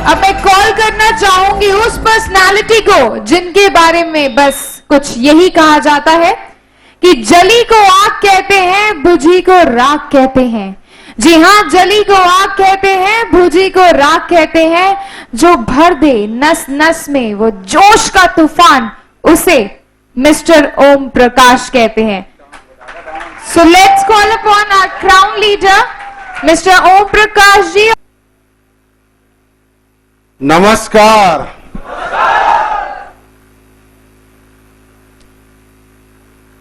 अब मैं कॉल करना चाहूंगी उस पर्सनालिटी को जिनके बारे में बस कुछ यही कहा जाता है कि जली को आग कहते हैं, बुझी को राख कहते हैं। जी हाँ, जली को आग कहते हैं, बुझी को राख कहते हैं। जो भर दे नस नस में वो जोश का तूफान, उसे मिस्टर ओम प्रकाश कहते हैं। So let's call upon our crown leader mister Om Prakash ji. नमस्कार।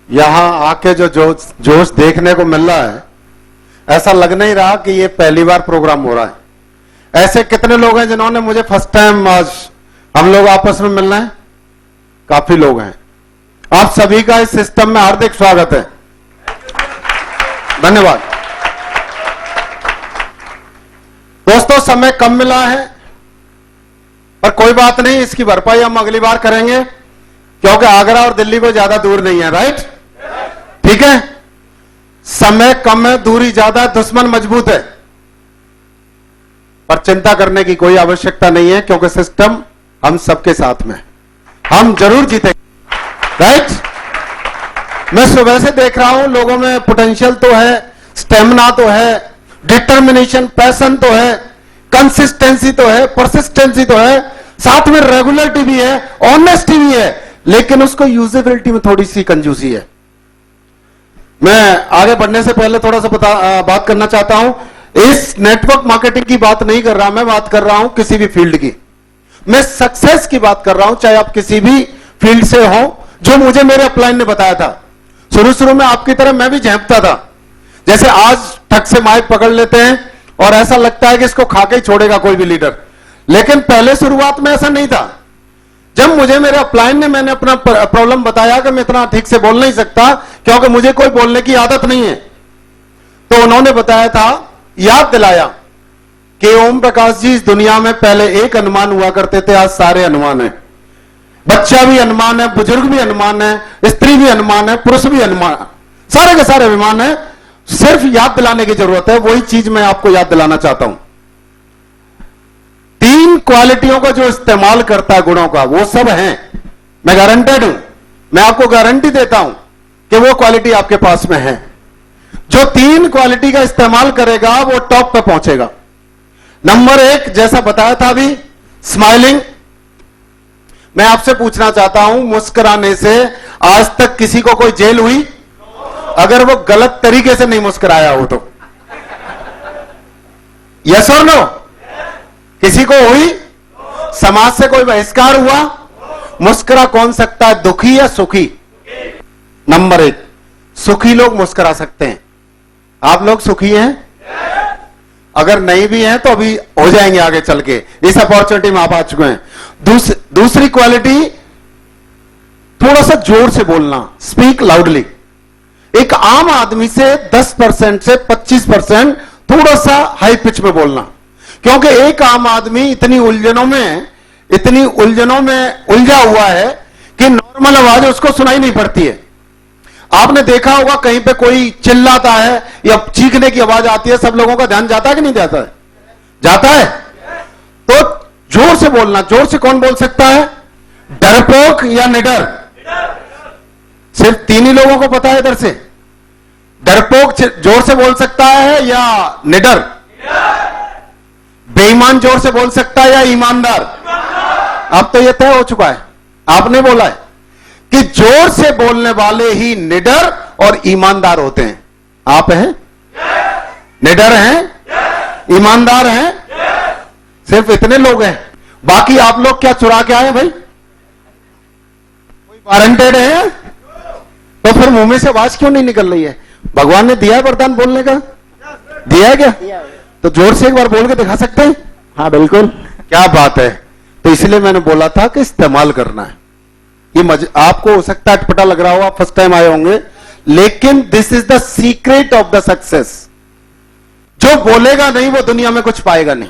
यहां आके जो जोश देखने को मिल रहा है, ऐसा लग नहीं रहा कि ये पहली बार प्रोग्राम हो रहा है। ऐसे कितने लोग हैं जिन्होंने मुझे फर्स्ट टाइम आज हम लोग आपस में मिल रहे हैं? काफी लोग हैं। आप सभी का इस सिस्टम में हार्दिक स्वागत है। धन्यवाद। दोस्तों, समय कम मिला है पर कोई बात नहीं, इसकी भरपाई हम अगली बार करेंगे क्योंकि आगरा और दिल्ली को ज्यादा दूर नहीं है। राइट? ठीक है। समय कम है, दूरी ज्यादा, दुश्मन मजबूत है, पर चिंता करने की कोई आवश्यकता नहीं है क्योंकि सिस्टम हम सबके साथ में, हम जरूर जीतेंगे। राइट? मैं सुबह से देख रहा हूं लोगों में पोटेंशियल तो है, स्टेमिना तो है, डिटर्मिनेशन, पैशन तो है, कंसिस्टेंसी तो है, परसिस्टेंसी तो है, साथ में रेगुलरिटी भी है, ऑनेस्टी भी है, लेकिन उसको यूजेबिलिटी में थोड़ी सी कंजूसी है। मैं आगे बढ़ने से पहले थोड़ा सा बात करना चाहता हूं। इस नेटवर्क मार्केटिंग की बात नहीं कर रहा, मैं बात कर रहा हूं किसी भी फील्ड की। मैं सक्सेस की बात कर रहा हूं, चाहे आप किसी भी फील्ड से हो। जो मुझे मेरे अपलाइन ने बताया था, शुरू में आपकी तरह मैं भी झेंपता था। जैसे आज ठग से माइक पकड़ लेते हैं और ऐसा लगता है कि इसको खा के ही छोड़ेगा कोई भी लीडर, लेकिन पहले शुरुआत में ऐसा नहीं था। जब मुझे मेरे अपलाइन ने मैंने अपना प्रॉब्लम बताया कि मैं इतना ठीक से बोल नहीं सकता क्योंकि मुझे कोई बोलने की आदत नहीं है, तो उन्होंने बताया था, याद दिलाया कि ओम प्रकाश जी, इस दुनिया में पहले एक अनुमान हुआ करते थे, आज सारे अनुमान है। बच्चा भी अनुमान है, बुजुर्ग भी अनुमान है, स्त्री भी अनुमान है, पुरुष भी अनुमान, सारे के सारे अनुमान है। सिर्फ याद दिलाने की जरूरत है। वही चीज मैं आपको याद दिलाना चाहता हूं। 3 क्वालिटियों का जो इस्तेमाल करता है, गुणों का, वो सब हैं। मैं गारंटेड हूं, मैं आपको गारंटी देता हूं कि वो क्वालिटी आपके पास में है। जो 3 क्वालिटी का इस्तेमाल करेगा वो टॉप पे पहुंचेगा। नंबर 1, जैसा बताया था अभी, स्माइलिंग। मैं आपसे पूछना चाहता हूं, मुस्कुराने से आज तक किसी को कोई जेल हुई? अगर वो गलत तरीके से नहीं मुस्कुराया हो तो यस और नो? किसी को हुई? समाज से कोई बहिष्कार हुआ? मुस्कुरा कौन सकता है, दुखी या सुखी? नंबर 1, सुखी लोग मुस्कुरा सकते हैं। आप लोग सुखी हैं? अगर नहीं भी हैं तो अभी हो जाएंगे आगे चल के, इस अपॉर्चुनिटी में आप आ चुके हैं। दूसरी क्वालिटी, थोड़ा सा जोर से बोलना, स्पीक लाउडली। एक आम आदमी से 10% से 25% थोड़ा सा हाई पिच में बोलना, क्योंकि एक आम आदमी इतनी उलझनों में उलझा हुआ है कि नॉर्मल आवाज उसको सुनाई नहीं पड़ती है। आपने देखा होगा कहीं पे कोई चिल्लाता है या चीखने की आवाज आती है, सब लोगों का ध्यान जाता है कि नहीं जाता है? जाता है। तो जोर से बोलना। जोर से कौन बोल सकता है? डरपोक या निडर? सिर्फ 3 ही लोगों को पता है इधर से। डरपोक जोर से बोल सकता है या निडर? बेईमान जोर से बोल सकता है या ईमानदार? अब तो यह तय हो चुका है, आपने बोला है कि जोर से बोलने वाले ही निडर और ईमानदार होते हैं। आप हैं? निडर हैं? ईमानदार हैं? सिर्फ इतने लोग हैं। बाकी आप लोग क्या चुरा के आए भाई? कोई वारंटेड है? तो फिर मुंह में से आवाज क्यों नहीं निकल रही है? भगवान ने दिया है वरदान बोलने का? दिया है क्या? तो जोर से एक बार बोल के दिखा सकते हैं? हाँ बिल्कुल। क्या बात है। तो इसलिए मैंने बोला था कि इस्तेमाल करना है। ये आपको हो सकता है अटपटा लग रहा हो, आप फर्स्ट टाइम आए होंगे, लेकिन this is the secret of the success. जो बोलेगा नहीं वो दुनिया में कुछ पाएगा नहीं।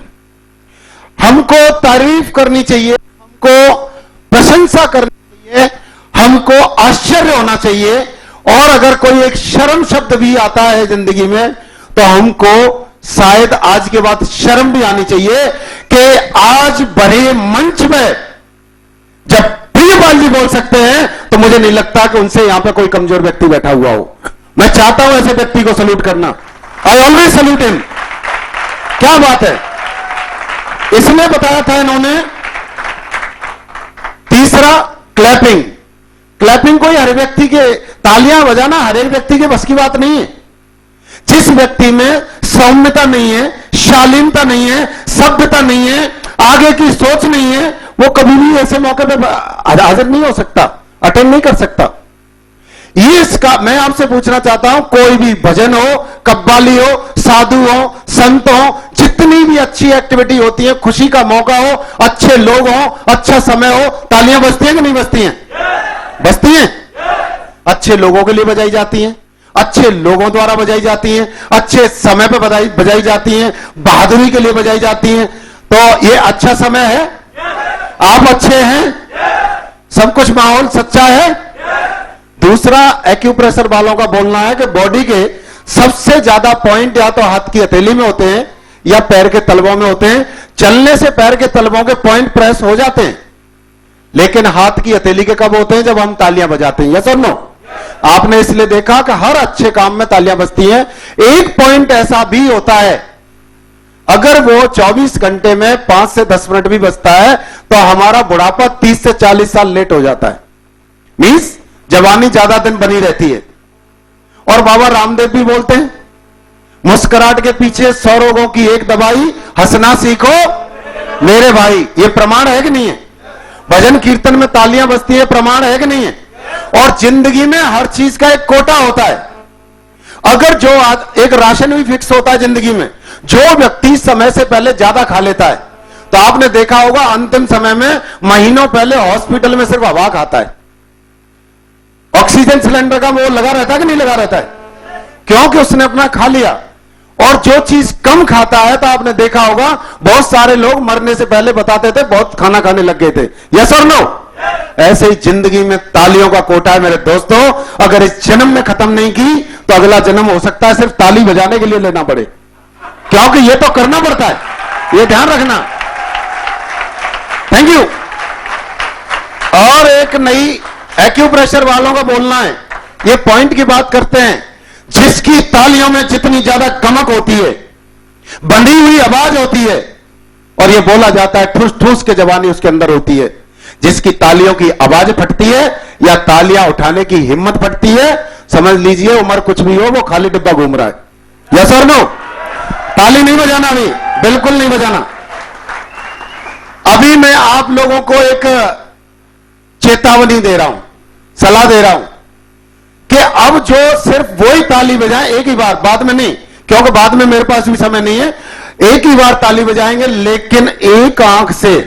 हमको तारीफ करनी चाहिए, हमको प्रशंसा करनी चाहिए, हमको आश्चर्य होना चाहिए, और अगर कोई एक शर्म शब्द भी आता है जिंदगी में तो हमको शायद आज के बाद शर्म भी आनी चाहिए कि आज बड़े मंच में जब प्रियपाल जी बोल सकते हैं तो मुझे नहीं लगता कि उनसे यहां पे कोई कमजोर व्यक्ति बैठा हुआ हो। मैं चाहता हूं ऐसे व्यक्ति को सल्यूट करना। I always salute him. क्या बात है। इसने बताया था इन्होंने तीसरा क्लैपिंग। क्लैपिंग कोई हर व्यक्ति के, तालियां बजाना हर एक व्यक्ति के बस की बात नहीं है। जिस व्यक्ति में सौम्यता नहीं है, शालीनता नहीं है, सभ्यता नहीं है, आगे की सोच नहीं है, वो कभी भी ऐसे मौके पे हाजिर नहीं हो सकता, अटेंड नहीं कर सकता। ये इसका मैं आपसे पूछना चाहता हूं, कोई भी भजन हो, कव्वाली हो, साधु हो, संत हो, जितनी भी अच्छी एक्टिविटी होती है, खुशी का मौका हो, अच्छे लोग हो, अच्छा समय हो, तालियां बजती हैं कि नहीं बजती हैं? बजती हैं। अच्छे लोगों के लिए बजाई जाती हैं, अच्छे लोगों द्वारा बजाई जाती हैं, अच्छे समय पर बजाई जाती हैं, बहादुरी के लिए बजाई जाती हैं। तो ये अच्छा समय है, आप अच्छे हैं, सब कुछ माहौल सच्चा है। दूसरा एक्यूप्रेशर वालों का बोलना है कि बॉडी के सबसे ज्यादा पॉइंट या तो हाथ की हथेली में होते हैं या पैर के तलवों में होते हैं। चलने से पैर के तलवों के पॉइंट प्रेस हो जाते हैं, लेकिन हाथ की हथेली के कब होते हैं? जब हम तालियां बजाते हैं। यस और नो? आपने इसलिए देखा कि हर अच्छे काम में तालियां बजती हैं। एक पॉइंट ऐसा भी होता है, अगर वो 24 घंटे में 5 से 10 मिनट भी बजता है तो हमारा बुढ़ापा 30 से 40 साल लेट हो जाता है। मींस जवानी ज्यादा दिन बनी रहती है। और बाबा रामदेव भी बोलते हैं, मुस्कुराहट के पीछे 100 रोगों की एक दवाई, हंसना सीखो मेरे भाई। ये प्रमाण है कि नहीं है? भजन कीर्तन में तालियां बजती है, प्रमाण है कि नहीं है? और जिंदगी में हर चीज का एक कोटा होता है। अगर जो एक राशन भी फिक्स होता है जिंदगी में, जो व्यक्ति समय से पहले ज्यादा खा लेता है तो आपने देखा होगा अंतिम समय में महीनों पहले हॉस्पिटल में सिर्फ हवा खाता है। ऑक्सीजन सिलेंडर का वो लगा रहता है कि नहीं लगा रहता है? क्योंकि उसने अपना खा लिया। और जो चीज कम खाता है तो आपने देखा होगा बहुत सारे लोग मरने से पहले बताते थे बहुत खाना खाने लग गए थे। यस और नो? ऐसे ही जिंदगी में तालियों का कोटा है मेरे दोस्तों। अगर इस जन्म में खत्म नहीं की तो अगला जन्म हो सकता है सिर्फ ताली बजाने के लिए लेना पड़े, क्योंकि ये तो करना पड़ता है, ये ध्यान रखना। Thank you. और एक नई एक्यूप्रेशर वालों का बोलना है, ये पॉइंट की बात करते हैं, जिसकी तालियों में जितनी ज्यादा कमक होती है, बंधी हुई आवाज होती है, और ये बोला जाता है ठूस ठूस के जवानी उसके अंदर होती है। जिसकी तालियों की आवाज फटती है या तालियां उठाने की हिम्मत फटती है, समझ लीजिए उम्र कुछ भी हो वो खाली डिब्बा घूम रहा है। यस और नो? ताली नहीं बजाना, अभी बिल्कुल नहीं बजाना। अभी मैं आप लोगों को एक चेतावनी दे रहा हूं, सलाह दे रहा हूं कि अब जो सिर्फ वही ताली बजाएं एक ही बार, बाद में नहीं, क्योंकि बाद में मेरे पास भी समय नहीं है। एक ही बार ताली बजाएंगे, लेकिन एक आंख से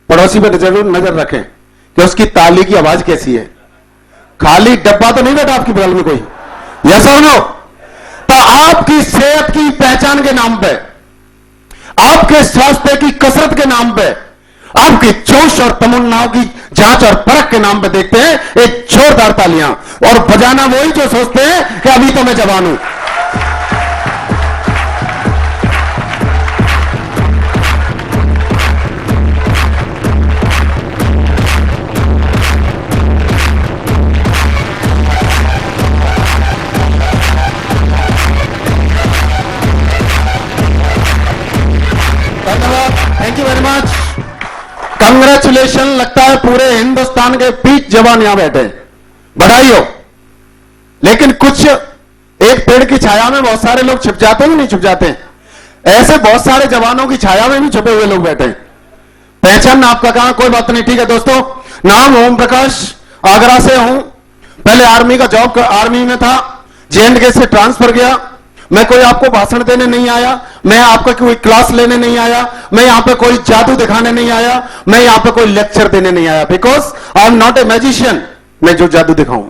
पड़ोसी पर जरूर नजर रखें कि उसकी ताली की आवाज कैसी है। खाली डब्बा तो नहीं बैठा आपकी बगल में कोई? यस और नो? तो आपकी सेहत की पहचान के नाम पे, आपके स्वास्थ्य की कसरत के नाम पे, आपकी जोश और तमन्नाओं की जांच और परख के नाम पे देखते हैं एक जोरदार तालियां। और बजाना वही जो सोचते हैं कि अभी तो मैं जवान हूं। Thank you very much. Congratulation. लगता है पूरे हिंदुस्तान के पीक जवान यहां बैठे, बधाई हो। लेकिन कुछ एक पेड़ की छाया में बहुत सारे लोग छिप जाते हैं, नहीं छिप जाते हैं? ऐसे बहुत सारे जवानों की छाया में भी छुपे हुए लोग बैठे हैं। पहचान आपका कहां? कोई बात नहीं, ठीक है दोस्तों। नाम ओम प्रकाश, आगरा से हूं। पहले आर्मी का जॉब, आर्मी में था, J&K से ट्रांसफर गया। मैं कोई आपको भाषण देने नहीं आया, मैं आपका कोई क्लास लेने नहीं आया, मैं यहां पे कोई जादू दिखाने नहीं आया, मैं यहां पे कोई लेक्चर देने नहीं आया। Because I am not a magician, मैं जो जादू दिखाऊं।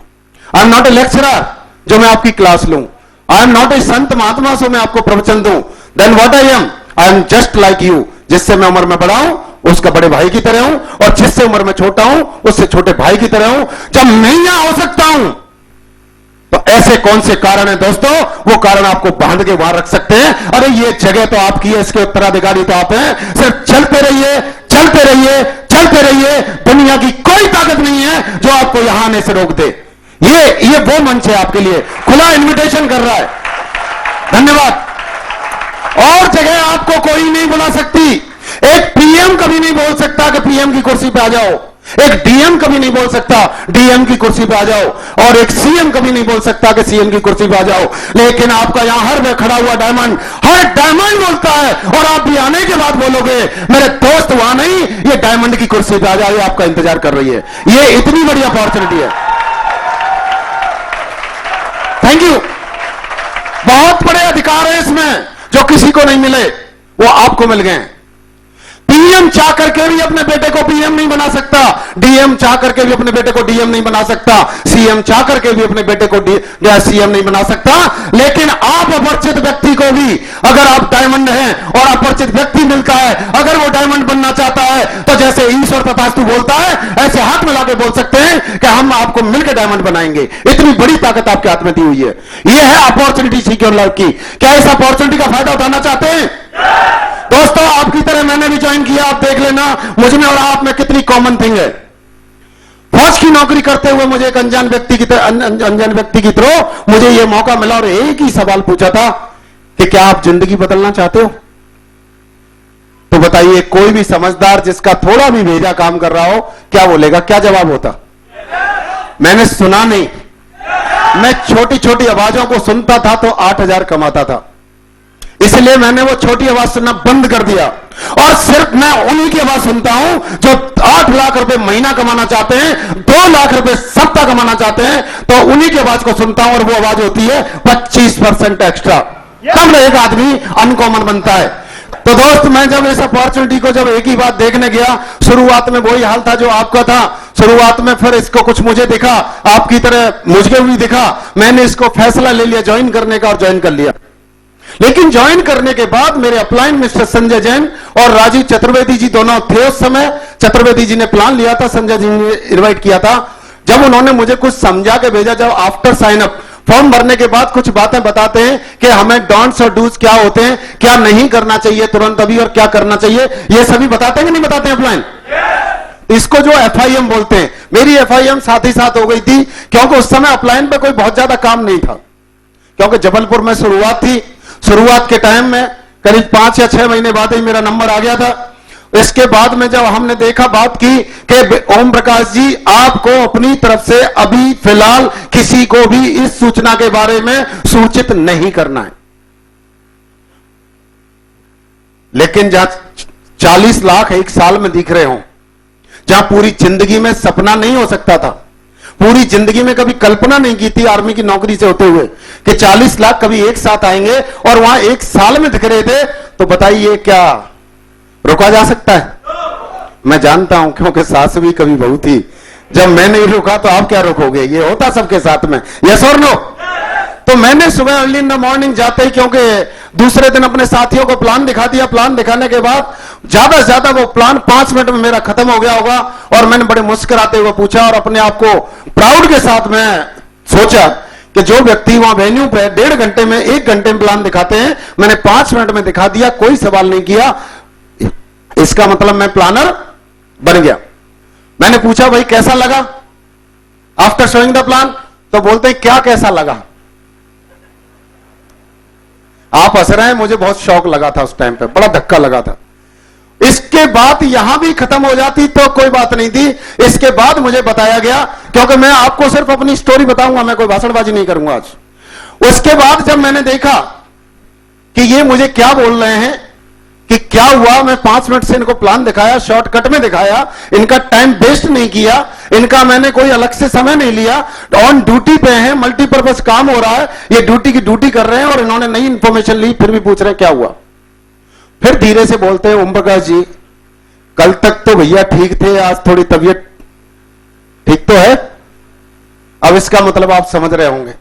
I am not a lecturer, जो मैं आपकी क्लास लूं। आई एम नॉट ए संत महात्मा, सो मैं आपको प्रवचन दूं। Then what I am just like you. जिससे मैं उम्र में बड़ा हूं उसका बड़े भाई की तरह हूं, और जिससे उम्र में छोटा हूं उससे छोटे भाई की तरह हूं। जब मैं यहां हो सकता हूं तो ऐसे कौन से कारण हैं दोस्तों? वो कारण आपको बांध के बाहर रख सकते हैं। अरे ये जगह तो आपकी है, इसके उत्तराधिकारी तो आप हैं। सिर्फ चलते रहिए, चलते रहिए, चलते रहिए। दुनिया की कोई ताकत नहीं है जो आपको यहां आने से रोक दे। ये वो मंच है आपके लिए, खुला इनविटेशन कर रहा है। धन्यवाद। और जगह आपको कोई नहीं बुला सकती। एक पीएम कभी नहीं बोल सकता कि पीएम की कुर्सी पे आ जाओ। एक डीएम कभी नहीं बोल सकता डीएम की कुर्सी पे आ जाओ। और एक सीएम कभी नहीं बोल सकता कि सीएम की कुर्सी पे आ जाओ। लेकिन आपका यहां हर में खड़ा हुआ डायमंड, हर डायमंड बोलता है। और आप भी आने के बाद बोलोगे मेरे दोस्त वहां नहीं, ये डायमंड की कुर्सी पे आ जाओ, ये आपका इंतजार कर रही है। ये इतनी बड़ी अपॉर्चुनिटी है। Thank you. बहुत बड़े अधिकार है इसमें जो किसी को नहीं मिले, वो आपको मिल गए। पीएम चाह करके भी अपने बेटे को पीएम नहीं बना सकता, डीएम चाह करके भी अपने बेटे को डीएम नहीं बना सकता, सीएम चाह करके भी अपने बेटे को सीएम नहीं बना सकता। लेकिन आप अपरिचित व्यक्ति को भी, अगर आप डायमंड हैं और अपरिचित व्यक्ति मिलता है, अगर वो डायमंड बनना चाहता है, तो जैसे ईश्वर तथास्तु बोलता है, ऐसे हाथ मिला के बोल सकते हैं कि हम आपको मिलकर डायमंड बनाएंगे। इतनी बड़ी ताकत आपके हाथ में दी हुई है। यह है अपॉर्चुनिटी सिक्योर लाइफ की। क्या इस अपॉर्चुनिटी का फायदा उठाना चाहते हैं? दोस्तों, आपकी तरह मैंने भी ज्वाइन किया। आप देख लेना मुझ में और आप में कितनी कॉमन थिंग है। फौज की नौकरी करते हुए मुझे एक अनजान व्यक्ति की तरह मुझे यह मौका मिला और एक ही सवाल पूछा था कि क्या आप जिंदगी बदलना चाहते हो? तो बताइए, कोई भी समझदार जिसका थोड़ा भी भेजा काम कर रहा हो, क्या बोलेगा? क्या जवाब होता? मैंने सुना नहीं। मैं छोटी छोटी आवाजों को सुनता था तो 8,000 कमाता था, इसलिए मैंने वो छोटी आवाज सुनना बंद कर दिया और सिर्फ मैं उन्हीं की आवाज सुनता हूं जो 8 लाख रुपए महीना कमाना चाहते हैं, 2 लाख रुपए सप्ताह कमाना चाहते हैं। तो उन्हीं की आवाज को सुनता हूं और वो आवाज होती है 25% एक्स्ट्रा। तब एक आदमी अनकॉमन बनता है। तो दोस्त, मैं जब इस अपॉर्चुनिटी को जब एक ही बात देखने गया, शुरुआत में वही हाल था जो आपका था। शुरुआत में फिर इसको कुछ मुझे दिखा, आपकी तरह मुझे भी दिखा। मैंने इसको फैसला ले लिया ज्वाइन करने का और ज्वाइन कर लिया। लेकिन ज्वाइन करने के बाद मेरे अपलाइन मिस्टर संजय जैन और राजीव चतुर्वेदी जी दोनों थे उस समय। चतुर्वेदी जी ने प्लान लिया था, संजय जी ने इनवाइट किया था। जब उन्होंने मुझे कुछ समझा के भेजा, जब आफ्टर साइन अप फॉर्म भरने के बाद कुछ बातें बताते हैं कि हमें डोंट्स और डूज क्या होते हैं, क्या नहीं करना चाहिए तुरंत अभी और क्या करना चाहिए, ये सभी बताते हैं कि नहीं बताते हैं अपलाइन? इसको जो एफआईएम बोलते हैं, मेरी एफआईएम साथ ही साथ हो गई थी, क्योंकि उस समय अपलाइन पे कोई बहुत ज्यादा काम नहीं था। क्योंकि जबलपुर में शुरुआत थी, शुरुआत के टाइम में करीब 5 या 6 महीने बाद ही मेरा नंबर आ गया था। इसके बाद में जब हमने देखा, बात की कि ओम प्रकाश जी, आपको अपनी तरफ से अभी फिलहाल किसी को भी इस सूचना के बारे में सूचित नहीं करना है। लेकिन जहां 40 लाख एक साल में दिख रहे हो, जहां पूरी जिंदगी में सपना नहीं हो सकता था, पूरी जिंदगी में कभी कल्पना नहीं की थी आर्मी की नौकरी से होते हुए कि 40 लाख कभी एक साथ आएंगे और वहां एक साल में दिख रहे थे, तो बताइए क्या रोका जा सकता है? मैं जानता हूं, क्योंकि सास भी कभी बहू थी। जब मैं नहीं रोका तो आप क्या रोकोगे? ये होता सबके साथ में, यस और नो? तो मैंने सुबह अर्ली इन द मॉर्निंग जाते ही, क्योंकि दूसरे दिन अपने साथियों को प्लान दिखा दिया, प्लान दिखाने के बाद ज्यादा से ज्यादा वो प्लान 5 मिनट में मेरा खत्म हो गया होगा। और मैंने बड़े मुस्कुराते हुए पूछा और अपने आप को प्राउड के साथ में सोचा कि जो व्यक्ति वहां वेन्यू पे 1.5 घंटे में 1 घंटे में प्लान दिखाते हैं, मैंने 5 मिनट में दिखा दिया, कोई सवाल नहीं किया। इसका मतलब मैं प्लानर बन गया। मैंने पूछा, भाई कैसा लगा आफ्टर शोइंग द प्लान? तो बोलते हैं, क्या कैसा लगा? आप हंस रहे हैं, मुझे बहुत शौक लगा था उस टाइम पे, बड़ा धक्का लगा था। इसके बाद यहां भी खत्म हो जाती तो कोई बात नहीं थी। इसके बाद मुझे बताया गया, क्योंकि मैं आपको सिर्फ अपनी स्टोरी बताऊंगा, मैं कोई भाषणबाजी नहीं करूंगा आज। उसके बाद जब मैंने देखा कि ये मुझे क्या बोल रहे हैं, कि क्या हुआ, मैं 5 मिनट से इनको प्लान दिखाया, शॉर्टकट में दिखाया, इनका टाइम वेस्ट नहीं किया, इनका मैंने कोई अलग से समय नहीं लिया, ऑन ड्यूटी पे हैं, मल्टीपर्पज काम हो रहा है, ये ड्यूटी की ड्यूटी कर रहे हैं और इन्होंने नई इंफॉर्मेशन ली, फिर भी पूछ रहे हैं क्या हुआ। फिर धीरे से बोलते हैं, ओम प्रकाश जी, कल तक तो भैया ठीक थे, आज थोड़ी तबीयत ठीक तो है। अब इसका मतलब आप समझ रहे होंगे।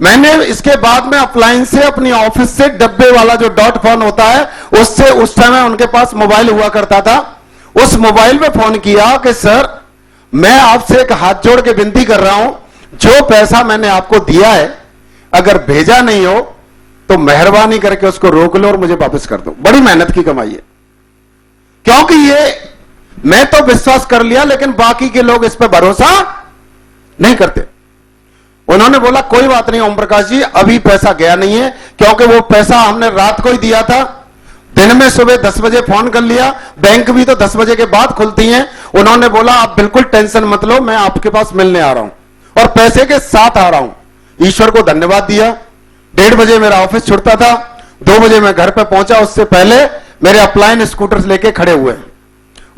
मैंने इसके बाद में अपलाइन से, अपनी ऑफिस से, डब्बे वाला जो डॉट फोन होता है उससे, उस समय उनके पास मोबाइल हुआ करता था, उस मोबाइल पे फोन किया कि सर, मैं आपसे एक हाथ जोड़ के विनती कर रहा हूं, जो पैसा मैंने आपको दिया है अगर भेजा नहीं हो तो मेहरबानी करके उसको रोक लो और मुझे वापस कर दो। बड़ी मेहनत की कमाई है, क्योंकि ये मैं तो विश्वास कर लिया लेकिन बाकी के लोग इस पर भरोसा नहीं करते। उन्होंने बोला कोई बात नहीं ओम प्रकाश जी, अभी पैसा गया नहीं है, क्योंकि वो पैसा हमने रात को ही दिया था। दिन में सुबह 10 बजे फोन कर लिया, बैंक भी तो 10 बजे के बाद खुलती हैं। उन्होंने बोला आप बिल्कुल टेंशन मत लो, मैं आपके पास मिलने आ रहा हूं और पैसे के साथ आ रहा हूं। ईश्वर को धन्यवाद दिया। 1:30 बजे मेरा ऑफिस छुटता था, 2 बजे मैं घर पे पहुंचा, उससे पहले मेरे अपलाइन स्कूटर्स लेके खड़े हुए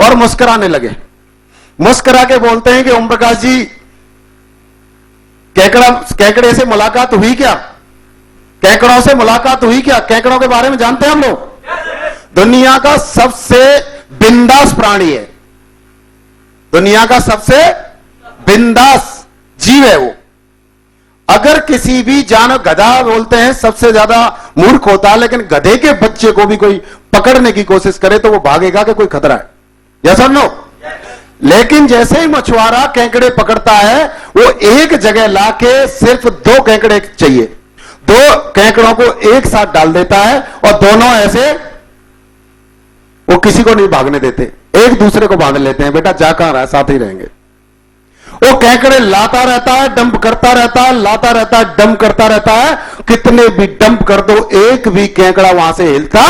और मुस्कुराने लगे। मुस्कुरा के बोलते हैं कि ओम प्रकाश जी, केकड़े से मुलाकात हुई क्या? केकड़ों से मुलाकात हुई क्या? केकड़ों के बारे में जानते हैं हम लोग? दुनिया का सबसे बिंदास प्राणी है, दुनिया का सबसे बिंदास जीव है वो। अगर किसी भी जानवर, गधा बोलते हैं सबसे ज्यादा मूर्ख होता है, लेकिन गधे के बच्चे को भी कोई पकड़ने की कोशिश करे तो वो भागेगा कि कोई खतरा है, या सुन लो। लेकिन जैसे ही मछुआरा केकड़े पकड़ता है, वो एक जगह लाके सिर्फ 2 केकड़े चाहिए, 2 केकड़ों को एक साथ डाल देता है और दोनों ऐसे, वो किसी को नहीं भागने देते, एक दूसरे को बांध लेते हैं। बेटा जा कहां रहा है, साथ ही रहेंगे। वो केकड़े लाता रहता है, डंप करता रहता है, लाता रहता है, डंप करता रहता है। कितने भी डंप कर दो, एक भी केकड़ा वहां से हिलता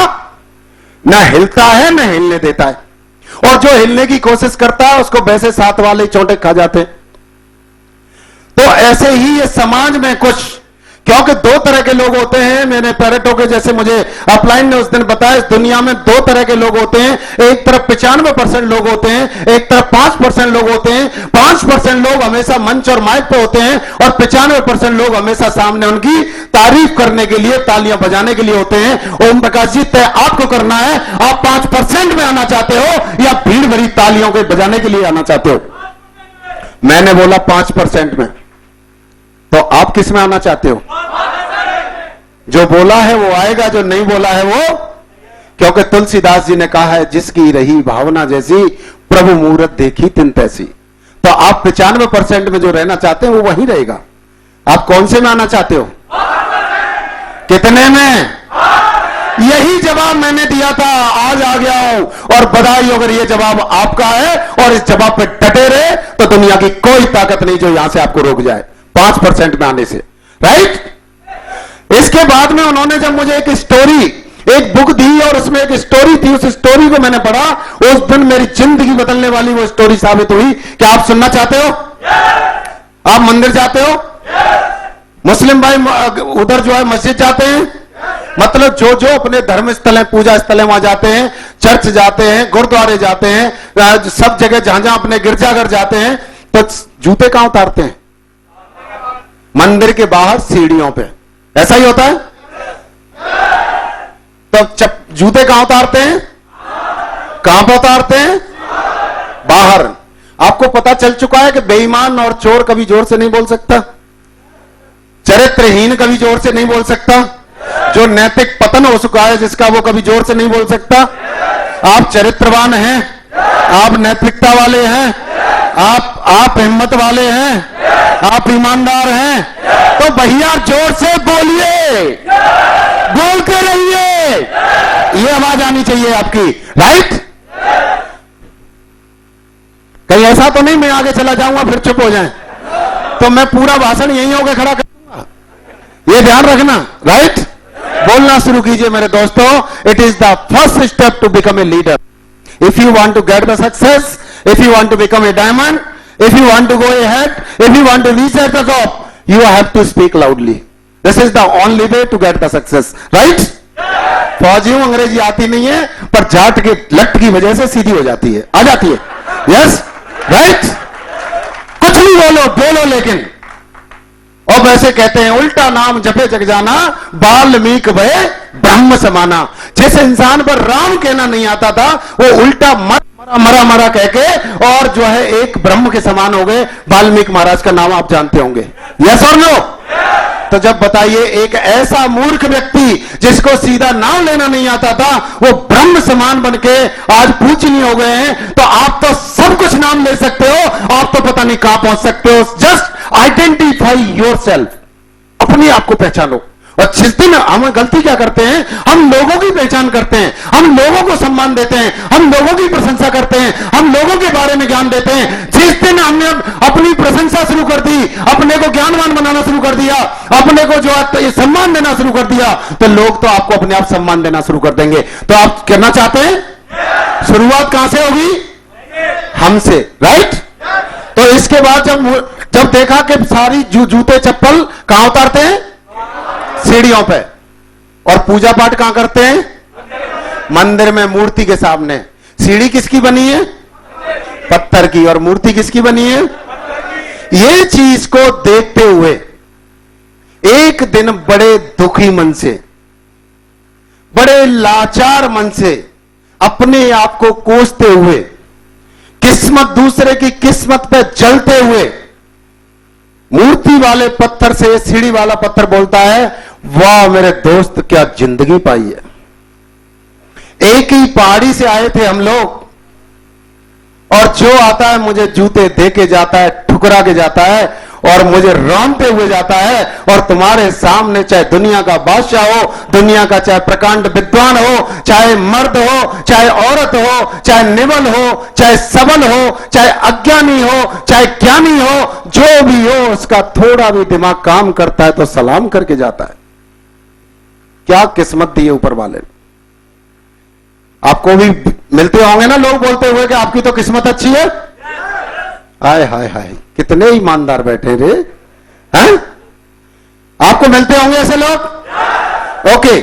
ना हिलता है, ना हिलने देता है। और जो हिलने की कोशिश करता है उसको वैसे साथ वाले चोटे खा जाते हैं। तो ऐसे ही ये समाज में कुछ, क्योंकि 2 तरह के लोग होते हैं। मैंने पैरेटो के जैसे मुझे अपलाइन ने उस दिन बताया, इस दुनिया में 2 तरह के लोग होते हैं। एक तरफ 95% लोग होते हैं, एक तरफ 5% लोग होते हैं। 5% लोग हमेशा मंच और माइक पे होते हैं और 95% लोग हमेशा सामने उनकी तारीफ करने के लिए, तालियां बजाने के लिए होते हैं। ओम प्रकाश जी, तय आपको करना है, आप 5% में आना चाहते हो या भीड़ भरी तालियों के बजाने के लिए आना चाहते हो? मैंने बोला 5% में। तो आप किस में आना चाहते हो? जो बोला है वो आएगा, जो नहीं बोला है वो, क्योंकि तुलसीदास जी ने कहा है जिसकी रही भावना जैसी प्रभु मूरत देखी तिन तैसी। तो आप 95% में जो रहना चाहते हैं वो वही रहेगा। आप कौन से में आना चाहते हो? कितने में? यही जवाब मैंने दिया था, आज आ गया हूं और बधाई अगर ये जवाब आपका है और इस जवाब पे डटे रहे तो दुनिया की कोई ताकत नहीं जो यहां से आपको रोक जाए 5% में आने से, राइट? इसके बाद में उन्होंने जब मुझे एक बुक दी और उसमें एक स्टोरी थी, उस स्टोरी को मैंने पढ़ा, उस दिन मेरी जिंदगी बदलने वाली वो स्टोरी साबित हुई। क्या आप सुनना चाहते हो? आप मंदिर जाते हो? मुस्लिम भाई उधर जो है मस्जिद जाते हैं, मतलब जो जो अपने धर्म स्थल है, पूजा स्थल है, वहां जाते हैं, चर्च जाते हैं, गुरुद्वारे जाते हैं, सब जगह जहां जहां अपने गिरजाघर जाते हैं, तो जूते कहां उतारते हैं? मंदिर के बाहर सीढ़ियों पे। ऐसा ही होता है? तो जूते कहां उतारते हैं? कहां पर उतारते हैं? बाहर। आपको पता चल चुका है कि बेईमान और चोर कभी जोर से नहीं बोल सकता, चरित्रहीन कभी जोर से नहीं बोल सकता, जो नैतिक पतन हो चुका है जिसका, वो कभी जोर से नहीं बोल सकता। आप चरित्रवान हैं, आप नैतिकता वाले हैं, आप हिम्मत वाले हैं, आप ईमानदार हैं, तो भैया जोर से बोलिए, बोलते रहिए, ये आवाज आनी चाहिए आपकी, राइट? कहीं ऐसा तो नहीं मैं आगे चला जाऊंगा फिर चुप हो जाए, तो मैं पूरा भाषण यहीं होकर खड़ा करूंगा, ये ध्यान रखना, राइट? बोलना शुरू कीजिए मेरे दोस्तों। It is the first step to become a leader. If you want to get the success, if you want to become a diamond, if you want to go ahead, if you want to reach at the top, you have to speak loudly. This is the only way to get the success, right? फौजियों अंग्रेजी आती नहीं है, पर जाट के लट की वजह से सीधी हो जाती है, आ जाती है, यस, राइट? कुछ भी बोलो, बोलो लेकिन। और वैसे कहते हैं उल्टा नाम जपे जग जाना, वाल्मीकि भय ब्रह्म समाना। जिस इंसान पर राम कहना नहीं आता था, वो उल्टा मरा मरा कह के और जो है एक ब्रह्म के समान हो गए। वाल्मीकि महाराज का नाम आप जानते होंगे, यस और नो? तो जब बताइए, एक ऐसा मूर्ख व्यक्ति जिसको सीधा नाम लेना नहीं आता था, वो ब्रह्म समान बनके आज पूजनीय हो गए हैं, तो आप तो सब कुछ नाम ले सकते हो, आप तो पता नहीं कहां पहुंच सकते हो। जस्ट आइडेंटिफाई योरसेल्फ, अपने आप को पहचानो। और जिस दिन हम गलती क्या करते हैं, हम लोगों की पहचान करते हैं, हम लोगों को सम्मान देते हैं, हम लोगों की प्रशंसा करते हैं, हम लोगों के बारे में ज्ञान देते हैं। जिस दिन हमने अपनी प्रशंसा शुरू कर दी, अपने को ज्ञानवान बनाना शुरू कर दिया, अपने को जो सम्मान देना शुरू कर दिया, तो लोग तो आपको अपने आप सम्मान देना शुरू कर देंगे। तो आप करना चाहते हैं, शुरुआत कहां से होगी? हमसे, राइट? तो इसके बाद जब देखा कि सारी जूते चप्पल कहां उतारते हैं? सीढ़ियों पे। और पूजा पाठ कहां करते हैं? मंदिर में, मूर्ति के सामने। सीढ़ी किसकी बनी है? पत्थर की। और मूर्ति किसकी बनी है? ये चीज को देखते हुए एक दिन बड़े दुखी मन से, बड़े लाचार मन से, अपने आप को कोसते हुए, किस्मत, दूसरे की किस्मत पे जलते हुए, मूर्ति वाले पत्थर से सीढ़ी वाला पत्थर बोलता है, वाह मेरे दोस्त, क्या जिंदगी पाई है। एक ही पहाड़ी से आए थे हम लोग, और जो आता है मुझे जूते दे के जाता है, ठुकरा के जाता है, और मुझे रौंदते हुए जाता है। और तुम्हारे सामने चाहे दुनिया का बादशाह हो, दुनिया का चाहे प्रकांड विद्वान हो, चाहे मर्द हो, चाहे औरत हो, चाहे निबल हो, चाहे सबल हो, चाहे अज्ञानी हो, चाहे ज्ञानी हो, जो भी हो, उसका थोड़ा भी दिमाग काम करता है तो सलाम करके जाता है। क्या किस्मत दी है ऊपर वाले ने। आपको भी मिलते होंगे ना लोग बोलते हुए कि आपकी तो किस्मत अच्छी है। हाय हाय हाय, कितने ईमानदार बैठे रे हैं? आपको मिलते होंगे ऐसे लोग? ओके।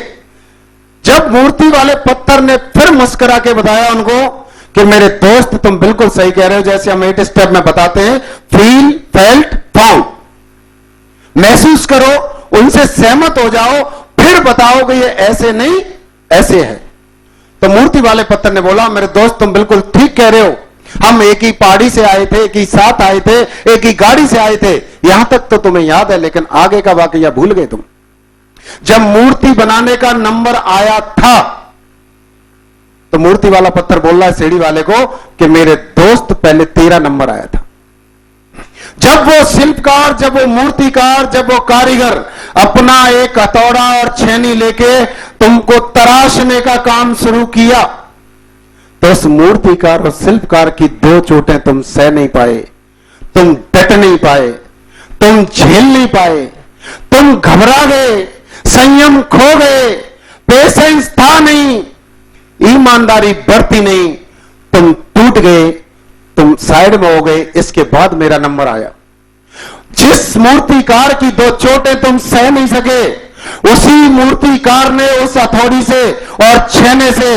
जब मूर्ति वाले पत्थर ने फिर मुस्कुरा के बताया उनको कि मेरे दोस्त तुम बिल्कुल सही कह रहे हो, जैसे हम 8 स्टेप में बताते हैं, फील, फेल्ट, फाउंड। महसूस करो, उनसे सहमत हो जाओ, फिर बताओ कि ये ऐसे नहीं ऐसे है। तो मूर्ति वाले पत्थर ने बोला, मेरे दोस्त तुम बिल्कुल ठीक कह रहे हो, हम एक ही पहाड़ी से आए थे, एक ही साथ आए थे, एक ही गाड़ी से आए थे, यहां तक तो तुम्हें याद है, लेकिन आगे का वाकया भूल गए तुम। जब मूर्ति बनाने का नंबर आया था तो मूर्ति वाला पत्थर बोल रहा है सीढ़ी वाले को कि मेरे दोस्त पहले तेरा नंबर आया था। जब वो शिल्पकार, जब वो मूर्तिकार, जब वो कारीगर अपना एक हथौड़ा और छेनी लेके तुमको तराशने का काम शुरू किया, तो उस मूर्तिकार और शिल्पकार की 2 चोटें तुम सह नहीं पाए, तुम डट नहीं पाए, तुम झेल नहीं पाए, तुम घबरा गए, संयम खो गए, पेशेंस था नहीं, ईमानदारी बरती नहीं, तुम टूट गए, तुम साइड में हो गए। इसके बाद मेरा नंबर आया। जिस मूर्तिकार की 2 चोटें तुम सह नहीं सके, उसी मूर्तिकार ने उस हथौड़ी से और छेने से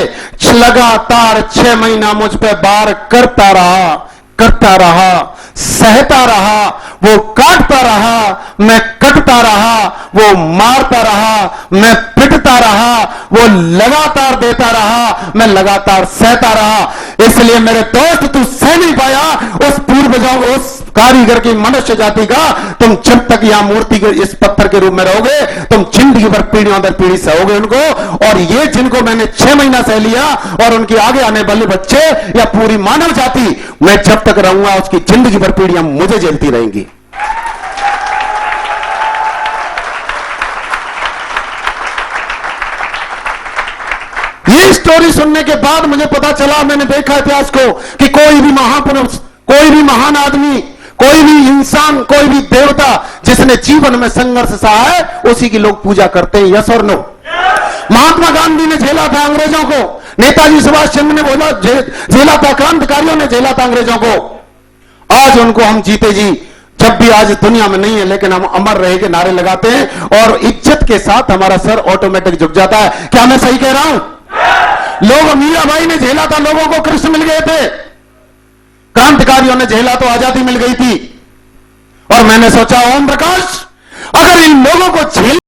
लगातार 6 महीना मुझ पे वार करता रहा, सहता रहा, वो काटता रहा, मैं कटता रहा, वो मारता रहा, मैं पिटता रहा, वो लगातार देता रहा, मैं लगातार सहता रहा। इसलिए मेरे दोस्त तू सह नहीं पाया उस पूर्वजों, उस कारीगर की मनुष्य जाति का। तुम जब तक यहां मूर्ति के इस पत्थर के रूप में रहोगे, तुम जिंदगी भर पीढ़ियों दर पीढ़ी सहोगे उनको। और ये जिनको मैंने 6 महीना सह लिया, और उनके आगे आने वाले बच्चे या पूरी मानव जाति, मैं जब तक रहूंगा उसकी जिंदगी भर पीढ़ियां मुझे झेलती रहेंगी। ये स्टोरी सुनने के बाद मुझे पता चला, मैंने देखा इतिहास को, कि कोई भी महापुरुष, कोई भी महान आदमी, कोई भी इंसान, कोई भी देवता जिसने जीवन में संघर्ष सहा है, उसी की लोग पूजा करते हैं। यस और नो? महात्मा गांधी ने झेला था अंग्रेजों को, नेताजी सुभाष चंद्र ने बोला झेला था, क्रांतिकारियों ने झेला था अंग्रेजों को। आज उनको हम जीते जी, जब भी आज दुनिया में नहीं है, लेकिन हम अमर रहे के नारे लगाते हैं, और इज्जत के साथ हमारा सर ऑटोमेटिक झुक जाता है। क्या मैं सही कह रहा हूं? लोग, मीराबाई ने झेला था, लोगों को कृष्ण मिल गए थे। क्रांतिकारियों ने झेला तो आजादी मिल गई थी। और मैंने सोचा, ओम प्रकाश, अगर इन लोगों को झेल